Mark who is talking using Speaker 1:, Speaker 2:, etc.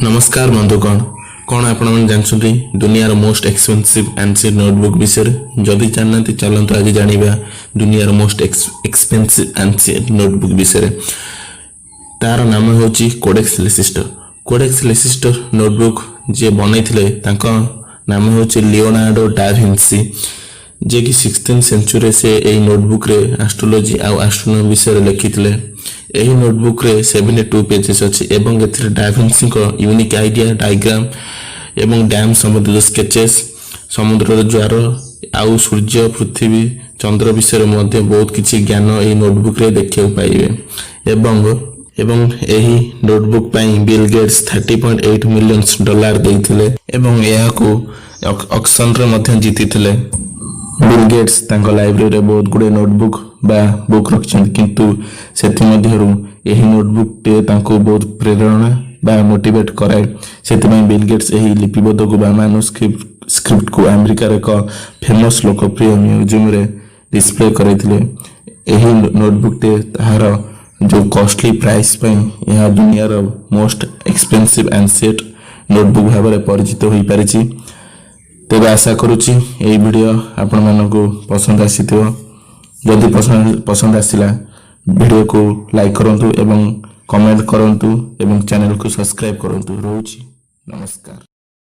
Speaker 1: नमस्कार बंधुगण कौन आपण जानते दुनियार मोस्ट एक्सपेंसिव एनसीएंट नोटबुक विषय जदि जानना चलते आज जाना दुनियार मोस्ट एक्सपेंसिव एनसीएंट नोटबुक विषय तार नाम हूँ कोडेक्स लेसिस्टर। कोडेक्स लेसिस्टर नोटबुक जे बनई नाम हूँ लियोनार्डो डा विंसी जे कि 16th सेंचुरी से यही नोटबुक रे एस्ट्रोलॉजी आउ एस्ट्रोनॉमी विषय लिखिते। यही नोटबुक रे 72 पेजेस अच्छी एवं एथिरे डा विंसी को यूनिक आइडिया डायग्राम एवं डैम समुद्र स्केचेस समुद्र ज्वार आउ सूर्य पृथ्वी चंद्र विषय मध्य बहुत किछि ज्ञान यही नोटबुक रे देखियो पाइबे। एवं यही नोटबुक पाई बिल गेट्स $30.8 मिलियन देइथिले एवं यह को ऑक्शन रे मध्य जीतिथिले। बिल गेट्स तांको लाइब्रेरी बहुत गुडे नोटबुक बा बुक रखछन किंतु सेथि मध्यरु एही नोटबुक टे तांको बहुत प्रेरणा बा मोटिवेट कराए। सेति में बिल गेट्स एही लिपिबद्ध को बा मैन्युस्क्रिप्ट को अमेरिका रे को फेमस लोकप्रिय म्यूजियम रे डिस्प्ले करैथिले। एही नोटबुक टे ताहार जो कॉस्टली प्राइस पे यह दुनिया रो मोस्ट एक्सपेंसिव एनसीएंट नोटबुक भाव में परिचित हो पारिछि। तेज आशा करुच्ची यही वीडियो आपण मानक पसंद आसीथिबो। जदि पसंद आसिला वीडियो को लाइक करंतु एवं कमेंट करंतु एवं चैनल को सब्सक्राइब करंतु। रहूची नमस्कार।